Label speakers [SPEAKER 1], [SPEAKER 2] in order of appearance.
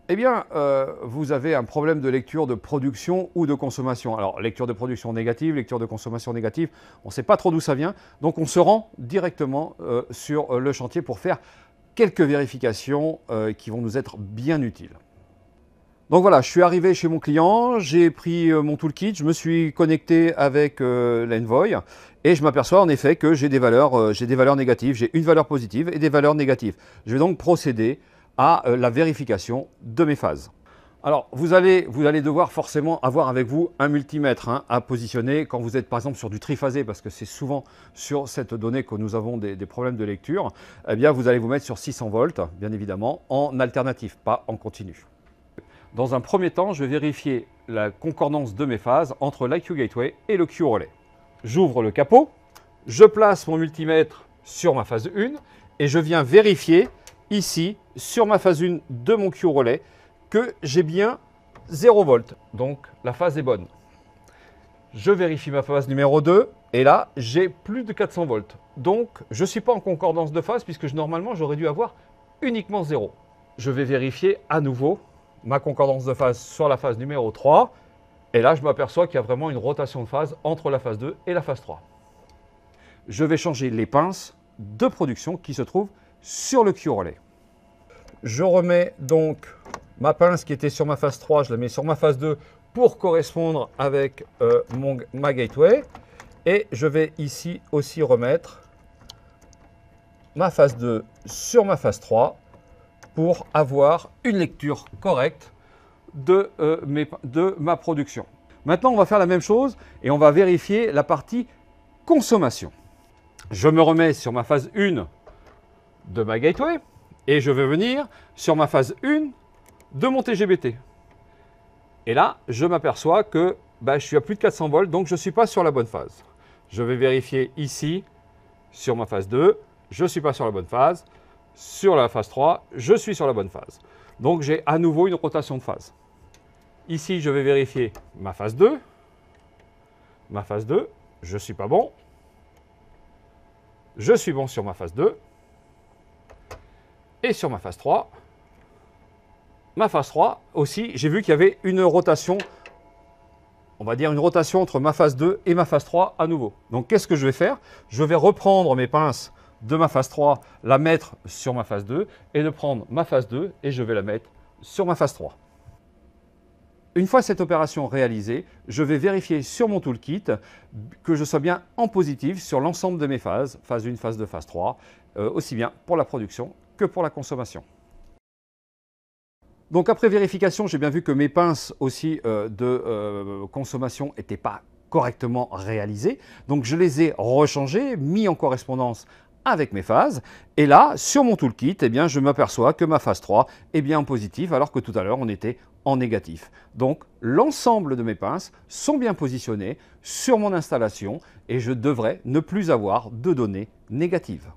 [SPEAKER 1] Eh bien, vous avez un problème de lecture de production ou de consommation. Alors, lecture de production négative, lecture de consommation négative, on ne sait pas trop d'où ça vient. Donc, on se rend directement sur le chantier pour faire quelques vérifications qui vont nous être bien utiles. Donc voilà, je suis arrivé chez mon client, j'ai pris mon toolkit, je me suis connecté avec l'Envoy et je m'aperçois en effet que j'ai des valeurs négatives, j'ai une valeur positive et des valeurs négatives. Je vais donc procéder à la vérification de mes phases. Alors, vous allez devoir forcément avoir avec vous un multimètre à positionner quand vous êtes par exemple sur du triphasé, parce que c'est souvent sur cette donnée que nous avons des problèmes de lecture. Eh bien, vous allez vous mettre sur 600 volts, bien évidemment, en alternatif, pas en continu. Dans un premier temps, je vais vérifier la concordance de mes phases entre l'IQ Gateway et le Q Relay. J'ouvre le capot, je place mon multimètre sur ma phase 1 et je viens vérifier ici, sur ma phase 1 de mon Q Relay, que j'ai bien 0 volt. Donc la phase est bonne. Je vérifie ma phase numéro 2 et là, j'ai plus de 400 volts. Donc je ne suis pas en concordance de phase puisque normalement, j'aurais dû avoir uniquement 0. Je vais vérifier à nouveau ma concordance de phase sur la phase numéro 3. Et là, je m'aperçois qu'il y a vraiment une rotation de phase entre la phase 2 et la phase 3. Je vais changer les pinces de production qui se trouvent sur le Q-Relais. Je remets donc ma pince qui était sur ma phase 3, je la mets sur ma phase 2 pour correspondre avec ma gateway. Et je vais ici aussi remettre ma phase 2 sur ma phase 3 pour avoir une lecture correcte de ma production. Maintenant, on va faire la même chose et on va vérifier la partie consommation. Je me remets sur ma phase 1 de ma gateway et je vais venir sur ma phase 1 de mon TGBT. Et là, je m'aperçois que je suis à plus de 400 volts, donc je ne suis pas sur la bonne phase. Je vais vérifier ici sur ma phase 2, je ne suis pas sur la bonne phase. Sur la phase 3, je suis sur la bonne phase. Donc j'ai à nouveau une rotation de phase. Ici, je vais vérifier ma phase 2. Ma phase 2, je ne suis pas bon. Je suis bon sur ma phase 2. Et sur ma phase 3. Ma phase 3 aussi, j'ai vu qu'il y avait une rotation, on va dire une rotation entre ma phase 2 et ma phase 3 à nouveau. Donc qu'est-ce que je vais faire? Je vais reprendre mes pinces de ma phase 3, la mettre sur ma phase 2 et de prendre ma phase 2 et je vais la mettre sur ma phase 3. Une fois cette opération réalisée, je vais vérifier sur mon toolkit que je sois bien en positif sur l'ensemble de mes phases, phase 1, phase 2, phase 3, aussi bien pour la production que pour la consommation. Donc après vérification, j'ai bien vu que mes pinces aussi de consommation n'étaient pas correctement réalisées. Donc je les ai rechangées, mis en correspondance avec mes phases. Et là, sur mon toolkit, eh bien, je m'aperçois que ma phase 3 est bien en positif, alors que tout à l'heure, on était en négatif. Donc, l'ensemble de mes pinces sont bien positionnées sur mon installation et je devrais ne plus avoir de données négatives.